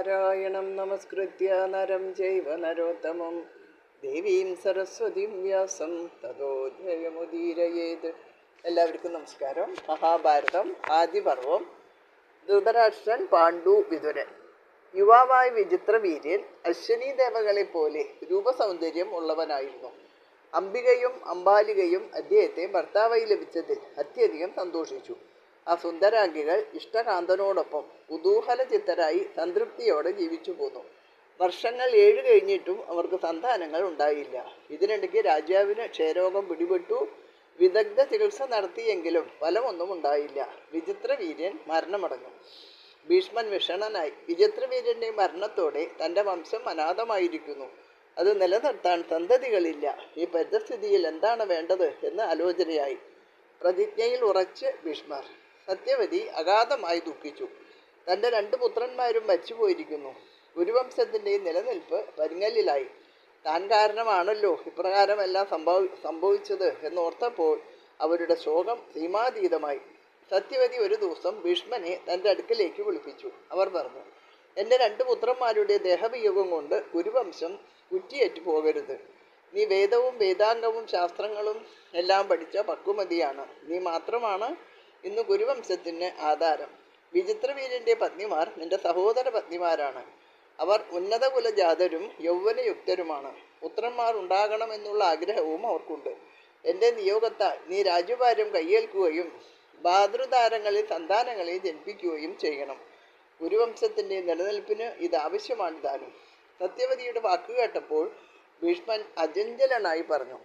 നാരായണം നമസ്കൃത്യ നരം ചൈവ നരോത്തമം ദേവീം സരസ്വതീം വ്യാസം തതോ ജയമുദീരയേത്. എല്ലാവർക്കും നമസ്കാരം. മഹാഭാരതം ആദിപർവം. ധൃതരാഷ്ട്രൻ, പാണ്ഡു, വിതുരൻ. യുവാവായ വിചിത്രവീര്യൻ അശ്വനീ ദേവകളെ പോലെ രൂപസൗന്ദര്യം ഉള്ളവനായിരുന്നു. അംബികയും അംബാലികയും അദ്ദേഹത്തെ ഭർത്താവായി ലഭിച്ചതിൽ അത്യധികം സന്തോഷിച്ചു. ആ സുന്ദരാംഗികൾ ഇഷ്ടകാന്തനോടൊപ്പം കുതൂഹലചിത്തരായി സംതൃപ്തിയോടെ ജീവിച്ചു പോന്നു. വർഷങ്ങൾ 7 കഴിഞ്ഞിട്ടും അവർക്ക് സന്താനങ്ങൾ ഉണ്ടായില്ല. ഇതിനിടയ്ക്ക് രാജാവിന് ക്ഷയരോഗം പിടിപെട്ടു. വിദഗ്ധ ചികിത്സ നടത്തിയെങ്കിലും ഫലമൊന്നും ഉണ്ടായില്ല. വിചിത്രവീര്യൻ മരണമടഞ്ഞു. ഭീഷ്മൻ വിഷണ്ണനായി. വിചിത്രവീര്യന്റെ മരണത്തോടെ തൻ്റെ വംശം അനാഥമായിരിക്കുന്നു. അത് നിലനിർത്താൻ സന്തതികളില്ല. ഈ പരിസ്ഥിതിയിൽ എന്താണ് വേണ്ടത് എന്ന് ആലോചനയായി. പ്രതിജ്ഞയിൽ ഉറച്ച് ഭീഷ്മർ. സത്യവതി അഗാധമായി ദുഃഖിച്ചു. തൻ്റെ 2 പുത്രന്മാരും മരിച്ചുപോയിരിക്കുന്നു. കുരുവംശത്തിൻ്റെ നിലനിൽപ്പ് പരിങ്ങലിലായി. താൻ കാരണമാണല്ലോ ഇപ്രകാരമെല്ലാം സംഭവിച്ചത് എന്നോർത്തപ്പോൾ അവരുടെ ശോകം സീമാതീതമായി. സത്യവതി ഒരു ദിവസം ഭീഷ്മനെ തൻ്റെ അടുക്കലേക്ക് വിളിപ്പിച്ചു. അവർ പറഞ്ഞു, എൻ്റെ 2 പുത്രന്മാരുടെ ദേഹവിയോഗം കൊണ്ട് കുരുവംശം കുറ്റിയേറ്റു പോകരുത്. നീ വേദവും വേദാംഗവും ശാസ്ത്രങ്ങളും എല്ലാം പഠിച്ച പക്വമതിയാണ്. നീ മാത്രമാണ് ഇന്ന് കുരുവംശത്തിന് ആധാരം. വിചിത്രവീര്യൻ്റെ പത്നിമാർ നിന്റെ സഹോദര പത്നിമാരാണ്. അവർ ഉന്നത കുലജാതരും യൗവനയുക്തരുമാണ്. പുത്രന്മാർ ഉണ്ടാകണമെന്നുള്ള ആഗ്രഹവും അവർക്കുണ്ട്. എൻ്റെ നിയോഗത്താൽ നീ രാജ്യഭാരം കയ്യേൽക്കുകയും ഭാതൃതാരങ്ങളിൽ സന്താനങ്ങളെ ജനിപ്പിക്കുകയും ചെയ്യണം. കുരുവംശത്തിൻ്റെ നിലനിൽപ്പിന് ഇത് ആവശ്യമാണ് താനും. സത്യവതിയുടെ വാക്ക് കേട്ടപ്പോൾ ഭീഷ്മൻ അചഞ്ചലനായി പറഞ്ഞു,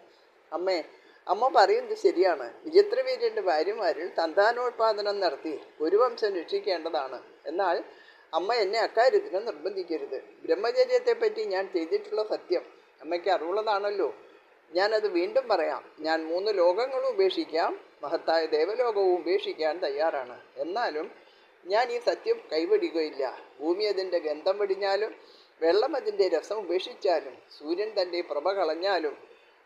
അമ്മ പറയുന്നത് ശരിയാണ്. വിചിത്രവീര്യൻ്റെ ഭാര്യമാരിൽ സന്താനോത്പാദനം നടത്തി കുരുവംശം രക്ഷിക്കേണ്ടതാണ്. എന്നാൽ അമ്മ എന്നെ അക്കാര്യത്തിന് നിർബന്ധിക്കരുത്. ബ്രഹ്മചര്യത്തെപ്പറ്റി ഞാൻ ചെയ്തിട്ടുള്ള സത്യം അമ്മയ്ക്ക് അറിവുള്ളതാണല്ലോ. ഞാനത് വീണ്ടും പറയാം. ഞാൻ 3 ലോകങ്ങളും ഉപേക്ഷിക്കാം, മഹത്തായ ദേവലോകവും ഉപേക്ഷിക്കാൻ തയ്യാറാണ്. എന്നാലും ഞാൻ ഈ സത്യം കൈവടിക്കുകയില്ല. ഭൂമി അതിൻ്റെ ഗന്ധം വെടിഞ്ഞാലും, വെള്ളം അതിൻ്റെ രസം ഉപേക്ഷിച്ചാലും, സൂര്യൻ തൻ്റെ പ്രഭ കളഞ്ഞാലും,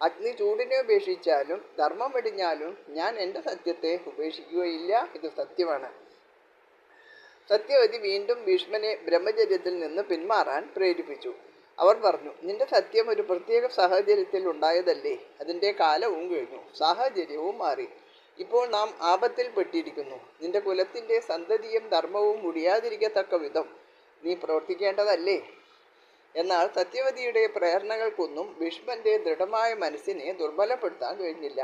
അഗ്നി ചൂടിനെ ഉപേക്ഷിച്ചാലും, ധർമ്മം വെടിഞ്ഞാലും ഞാൻ എൻ്റെ സത്യത്തെ ഉപേക്ഷിക്കുകയില്ല. ഇത് സത്യമാണ്. സത്യവതി വീണ്ടും ഭീഷ്മനെ ബ്രഹ്മചര്യത്തിൽ നിന്ന് പിന്മാറാൻ പ്രേരിപ്പിച്ചു. അവർ പറഞ്ഞു, നിന്റെ സത്യം ഒരു പ്രത്യേക സാഹചര്യത്തിൽ ഉണ്ടായതല്ലേ. അതിൻ്റെ കാലവും കഴിഞ്ഞു, സാഹചര്യവും മാറി. ഇപ്പോൾ നാം ആപത്തിൽ പെട്ടിരിക്കുന്നു. നിന്റെ കുലത്തിൻ്റെ സന്തതിയും ധർമ്മവും മുടിയാതിരിക്കത്തക്ക വിധം നീ പ്രവർത്തിക്കേണ്ടതല്ലേ. എന്നാൽ സത്യവതിയുടെ പ്രേരണകൾക്കൊന്നും ഭീഷ്മന്റെ ദൃഢമായ മനസ്സിനെ ദുർബലപ്പെടുത്താൻ കഴിഞ്ഞില്ല.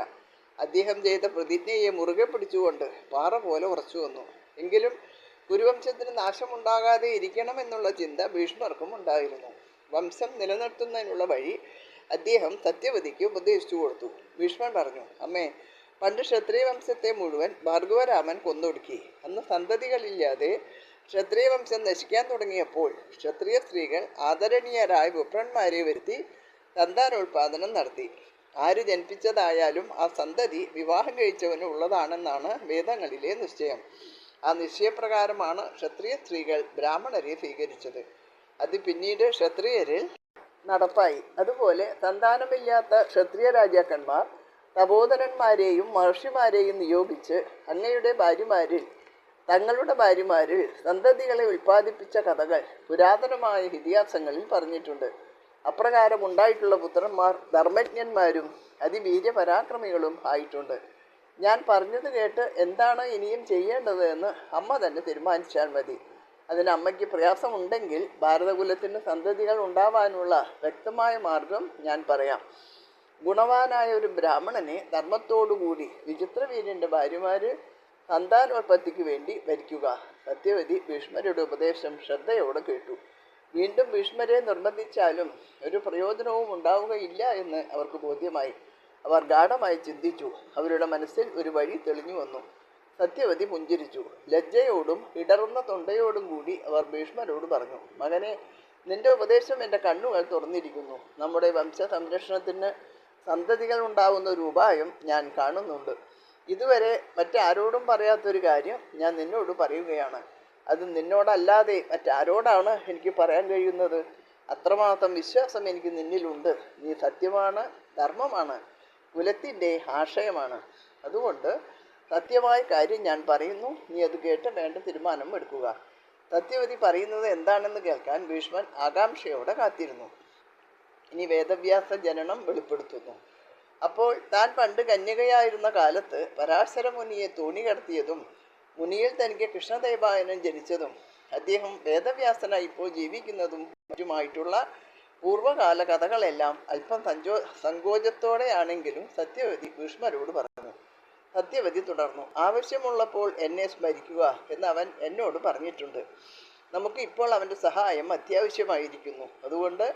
അദ്ദേഹം ചെയ്ത പ്രതിജ്ഞയെ മുറുകെ പിടിച്ചുകൊണ്ട് പാറ പോലെ ഉറച്ചു വന്നു. എങ്കിലും കുരുവംശത്തിന് നാശമുണ്ടാകാതെ ഇരിക്കണമെന്നുള്ള ചിന്ത ഭീഷ്മർക്കും ഉണ്ടായിരുന്നു. വംശം നിലനിർത്തുന്നതിനുള്ള വഴി അദ്ദേഹം സത്യവതിക്ക് ഉപദേശിച്ചു കൊടുത്തു. ഭീഷ്മൻ പറഞ്ഞു, പണ്ട് ക്ഷത്രിയ വംശത്തെ മുഴുവൻ ഭാർഗവരാമൻ കൊന്നൊടുക്കി. അന്ന് സന്തതികളില്ലാതെ ക്ഷത്രിയ വംശം നശിക്കാൻ തുടങ്ങിയപ്പോൾ ക്ഷത്രിയ സ്ത്രീകൾ ആദരണീയരായ വിപ്രന്മാരെ വരുത്തി സന്താനോത്പാദനം നടത്തി. ആര് ജനിപ്പിച്ചതായാലും ആ സന്തതി വിവാഹം കഴിച്ചവന് ഉള്ളതാണെന്നാണ് വേദങ്ങളിലെ നിശ്ചയം. ആ നിശ്ചയപ്രകാരമാണ് ക്ഷത്രിയ സ്ത്രീകൾ ബ്രാഹ്മണരെ സ്വീകരിച്ചത്. അത് പിന്നീട് ക്ഷത്രിയരിൽ നടപ്പായി. അതുപോലെ സന്താനമില്ലാത്ത ക്ഷത്രിയ രാജാക്കന്മാർ തപോധനന്മാരെയും മഹർഷിമാരെയും നിയോഗിച്ച് അങ്ങയുടെ ഭാര്യമാരിൽ തങ്ങളുടെ ഭാര്യമാരിൽ സന്തതികളെ ഉൽപ്പാദിപ്പിച്ച കഥകൾ പുരാതനമായ ഇതിഹാസങ്ങളിൽ പറഞ്ഞിട്ടുണ്ട്. അപ്രകാരം ഉണ്ടായിട്ടുള്ള പുത്രന്മാർ ധർമ്മജ്ഞന്മാരും അതിവീര്യപരാക്രമികളും ആയിട്ടുണ്ട്. ഞാൻ പറഞ്ഞത് കേട്ട് എന്താണ് ഇനിയും ചെയ്യേണ്ടത് എന്ന് അമ്മ തന്നെ തീരുമാനിച്ചാൽ മതി. അതിന് അമ്മയ്ക്ക് പ്രയാസമുണ്ടെങ്കിൽ ഭാരതകുലത്തിന് സന്തതികൾ ഉണ്ടാവാനുള്ള വ്യക്തമായ മാർഗം ഞാൻ പറയാം. ഗുണവാനായ ഒരു ബ്രാഹ്മണനെ ധർമ്മത്തോടുകൂടി വിചിത്രവീര്യൻ്റെ ഭാര്യമാര് സന്താനോത്പത്തിക്ക് വേണ്ടി ഭരിക്കുക. സത്യവതി ഭീഷ്മരുടെ ഉപദേശം ശ്രദ്ധയോടെ കേട്ടു. വീണ്ടും ഭീഷ്മരെ നിർബന്ധിച്ചാലും ഒരു പ്രയോജനവും ഉണ്ടാവുകയില്ല എന്ന് അവർക്ക് ബോധ്യമായി. അവർ ഗാഢമായി ചിന്തിച്ചു. അവരുടെ മനസ്സിൽ ഒരു വഴി തെളിഞ്ഞു വന്നു. സത്യവതി പുഞ്ചിരിച്ചു. ലജ്ജയോടും ഇടറുന്ന തൊണ്ടയോടും കൂടി അവർ ഭീഷ്മരോട് പറഞ്ഞു, മകനെ, നിന്റെ ഉപദേശം എൻ്റെ കണ്ണുകൾ തുറന്നിരിക്കുന്നു. നമ്മുടെ വംശ സംരക്ഷണത്തിന് സന്തതികൾ ഉണ്ടാവുന്ന ഒരു ഉപായം ഞാൻ കാണുന്നുണ്ട്. ഇതുവരെ മറ്റാരോടും പറയാത്തൊരു കാര്യം ഞാൻ നിന്നോട് പറയുകയാണ്. അത് നിന്നോടല്ലാതെ മറ്റാരോടാണ് എനിക്ക് പറയാൻ കഴിയുന്നത്? അത്രമാത്രം വിശ്വാസം എനിക്ക് നിന്നിലുണ്ട്. നീ സത്യമാണ്, ധർമ്മമാണ്, കുലത്തിൻ്റെ ആശയമാണ്. അതുകൊണ്ട് സത്യമായ കാര്യം ഞാൻ പറയുന്നു. നീ അത് കേട്ട് വേണ്ട തീരുമാനം എടുക്കുക. സത്യവതി പറയുന്നത് എന്താണെന്ന് കേൾക്കാൻ ഭീഷ്മൻ ആകാംക്ഷയോടെ കാത്തിരുന്നു. ഇനി വേദവ്യാസ ജനനം വെളിപ്പെടുത്തുന്നു. അപ്പോൾ താൻ പണ്ട് കന്യകയായിരുന്ന കാലത്ത് പരാശര മുനിയെ തോണി കടത്തിയതും മുനിയിൽ തനിക്ക് കൃഷ്ണദേവായനൻ ജനിച്ചതും അദ്ദേഹം വേദവ്യാസനായി ഇപ്പോൾ ജീവിക്കുന്നതും മറ്റുമായിട്ടുള്ള പൂർവ്വകാല കഥകളെല്ലാം അല്പം സങ്കോചത്തോടെയാണെങ്കിലും സത്യവതി ഭീഷ്മരോട് പറഞ്ഞു. സത്യവതി തുടർന്നു. ആവശ്യമുള്ളപ്പോൾ എന്നെ സ്മരിക്കുക എന്ന് അവൻ എന്നോട് പറഞ്ഞിട്ടുണ്ട്. നമുക്ക് ഇപ്പോൾ അവൻ്റെ സഹായം അത്യാവശ്യമായിരിക്കുന്നു. അതുകൊണ്ട്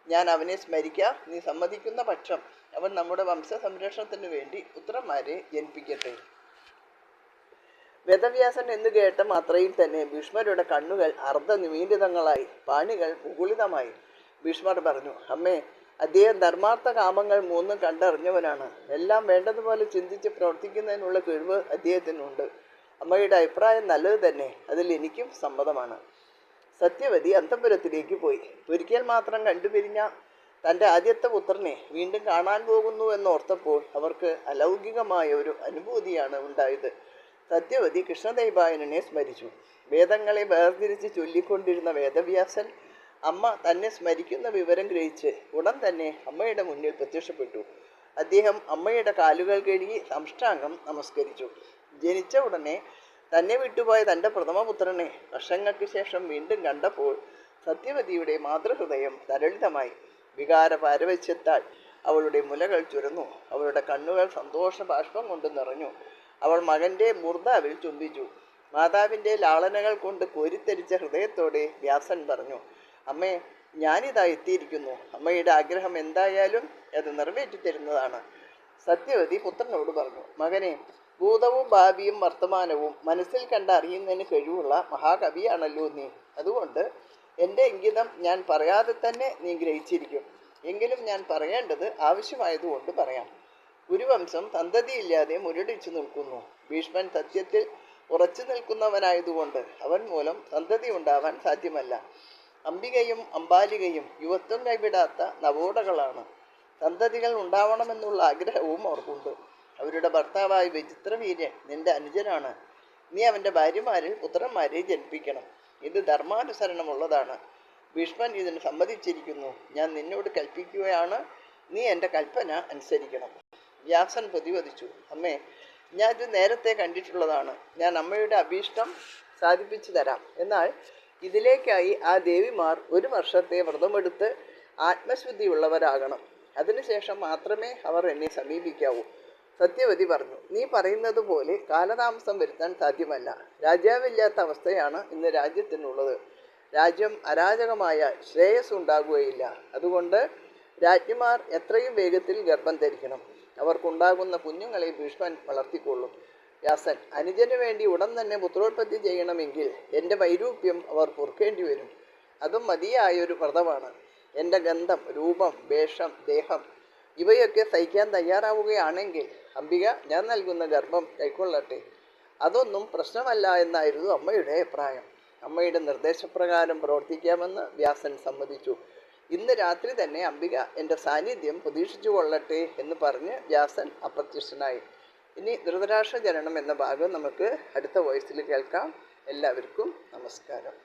ഞാൻ അവനെ സ്മരിക്കാം. നീ സമ്മതിക്കുന്ന പക്ഷം അവൻ നമ്മുടെ വംശസംരക്ഷണത്തിന് വേണ്ടി പുത്രന്മാരെ ജനിപ്പിക്കട്ടെ. വേദവ്യാസൻ എന്ന് കേട്ട മാത്രയിൽ തന്നെ ഭീഷ്മരുടെ കണ്ണുകൾ അർദ്ധനിമീലിതങ്ങളായി, പാണികൾ മുകുളിതമായി. ഭീഷ്മർ പറഞ്ഞു, അമ്മേ, അദ്ദേഹം ധർമാർത്ഥ കാമങ്ങൾ മൂന്നും കണ്ടറിഞ്ഞവനാണ്. എല്ലാം വേണ്ടതുപോലെ ചിന്തിച്ച് പ്രവർത്തിക്കുന്നതിനുള്ള കഴിവ് അദ്ദേഹത്തിനുണ്ട്. അമ്മയുടെ അഭിപ്രായം നല്ലത് തന്നെ. അതിൽ എനിക്കും സമ്മതമാണ്. സത്യവതി അന്തപുരത്തിലേക്ക് പോയി. ഒരിക്കൽ മാത്രം കണ്ടുപിരിഞ്ഞ തൻ്റെ ആദ്യത്തെ പുത്രനെ വീണ്ടും കാണാൻ പോകുന്നു എന്നോർത്തപ്പോൾ അവർക്ക് അലൗകികമായ ഒരു അനുഭൂതിയാണ് ഉണ്ടായത്. സത്യവതി കൃഷ്ണദേവായനനെ സ്മരിച്ചു. വേദങ്ങളെ വേർതിരിച്ച് ചൊല്ലിക്കൊണ്ടിരുന്ന വേദവ്യാസൻ അമ്മ തന്നെ സ്മരിക്കുന്ന വിവരം ഗ്രഹിച്ച് ഉടൻ തന്നെ അമ്മയുടെ മുന്നിൽ പ്രത്യക്ഷപ്പെട്ടു. അദ്ദേഹം അമ്മയുടെ കാലുകൾ കഴുകി സാഷ്ടാംഗം നമസ്കരിച്ചു. ജനിച്ച ഉടനെ തന്നെ വിട്ടുപോയ തൻ്റെ പ്രഥമപുത്രനെ വർഷങ്ങൾക്ക് ശേഷം വീണ്ടും കണ്ടപ്പോൾ സത്യവതിയുടെ മാതൃഹൃദയം തരളിതമായി. വികാര പാരവശ്യത്താൽ അവളുടെ മുലകൾ ചുരന്നു. അവളുടെ കണ്ണുകൾ സന്തോഷ ബാഷ്പം കൊണ്ട് നിറഞ്ഞു. അവൾ മകൻ്റെ മൂർധാവിൽ ചുംബിച്ചു. മാതാവിൻ്റെ ലാളനകൾ കൊണ്ട് കോരിത്തരിച്ച ഹൃദയത്തോടെ വ്യാസൻ പറഞ്ഞു, അമ്മേ, ഞാനിതാ എത്തിയിരിക്കുന്നു. അമ്മയുടെ ആഗ്രഹം എന്തായാലും അത് നിറവേറ്റിത്തരുന്നതാണ്. സത്യവതി പുത്രനോട് പറഞ്ഞു, മകനെ, ഭൂതവും ഭാവിയും വർത്തമാനവും മനസ്സിൽ കണ്ടറിയുന്നതിന് കഴിവുള്ള മഹാകവിയാണല്ലോ നീ. അതുകൊണ്ട് എൻ്റെ ഇംഗിതം ഞാൻ പറയാതെ തന്നെ നീ ഗ്രഹിച്ചിരിക്കും. എങ്കിലും ഞാൻ പറയേണ്ടത് ആവശ്യമായതുകൊണ്ട് പറയാം. കുരുവംശം സന്തതിയില്ലാതെ മുരടിച്ചു നിൽക്കുന്നു. ഭീഷ്മൻ സത്യത്തിൽ ഉറച്ചു നിൽക്കുന്നവനായതുകൊണ്ട് അവൻ മൂലം സന്തതി ഉണ്ടാവാൻ സാധ്യമല്ല. അംബികയും അംബാലികയും യുവത്വം കൈവിടാത്ത നവോടകളാണ്. സന്തതികൾ ഉണ്ടാവണമെന്നുള്ള ആഗ്രഹവും അവർക്കുണ്ട്. അവരുടെ ഭർത്താവായ വിചിത്രവീര്യൻ നിന്റെ അനുജനാണ്. നീ അവൻ്റെ ഭാര്യമാരിൽ പുത്രന്മാരെ ജനിപ്പിക്കണം. ഇത് ധർമാനുസരണമുള്ളതാണ്. ഭീഷ്മൻ ഇതിന് സമ്മതിച്ചിരിക്കുന്നു. ഞാൻ നിന്നോട് കൽപ്പിക്കുകയാണ്. നീ എൻ്റെ കൽപ്പന അനുസരിക്കണം. വ്യാസൻ പ്രതിവദിച്ചു, അമ്മേ, ഞാൻ ഇത് നേരത്തെ കണ്ടിട്ടുള്ളതാണ്. ഞാൻ അമ്മയുടെ അഭീഷ്ടം സാധിപ്പിച്ചു തരാം. എന്നാൽ ഇതിലേക്കായി ആ ദേവിമാർ 1 വർഷത്തെ വ്രതമെടുത്ത് ആത്മശുദ്ധിയുള്ളവരാകണം. അതിനുശേഷം മാത്രമേ അവർ എന്നെ സമീപിക്കാവൂ. സത്യവതി പറഞ്ഞു, നീ പറയുന്നത് പോലെ കാലതാമസം വരുത്താൻ സാധ്യമല്ല. രാജാവില്ലാത്ത അവസ്ഥയാണ് ഇന്ന് രാജ്യത്തിനുള്ളത്. രാജ്യം അരാജകമായാൽ ശ്രേയസ് ഉണ്ടാകുകയില്ല. അതുകൊണ്ട് രാജ്ഞിമാർ എത്രയും വേഗത്തിൽ ഗർഭം ധരിക്കണം. അവർക്കുണ്ടാകുന്ന കുഞ്ഞുങ്ങളെ ഭീഷ്മൻ വളർത്തിക്കൊള്ളും. വ്യാസൻ, അനുജന് വേണ്ടി ഉടൻ തന്നെ പുത്രോത്പത്തി ചെയ്യണമെങ്കിൽ എൻ്റെ വൈരൂപ്യം അവർ പൊറുക്കേണ്ടി വരും. അതും മതിയായൊരു വ്രതമാണ്. എൻ്റെ ഗന്ധം, രൂപം, വേഷം, ദേഹം ഇവയൊക്കെ സഹിക്കാൻ തയ്യാറാവുകയാണെങ്കിൽ അംബിക ഞാൻ നൽകുന്ന ഗർഭം കൈക്കൊള്ളട്ടെ. അതൊന്നും പ്രശ്നമല്ല എന്നായിരുന്നു അമ്മയുടെ അഭിപ്രായം. അമ്മയുടെ നിർദ്ദേശപ്രകാരം പ്രവർത്തിക്കാമെന്ന് വ്യാസൻ സമ്മതിച്ചു. ഇന്ന് രാത്രി തന്നെ അംബിക എൻ്റെ സാന്നിധ്യം പ്രതീക്ഷിച്ചു കൊള്ളട്ടെ എന്ന് പറഞ്ഞ് വ്യാസൻ അപ്രത്യക്ഷനായി. ഇനി ധൃതരാഷ്ട്ര ജനനം എന്ന ഭാഗം നമുക്ക് അടുത്ത വോയിസിൽ കേൾക്കാം. എല്ലാവർക്കും നമസ്കാരം.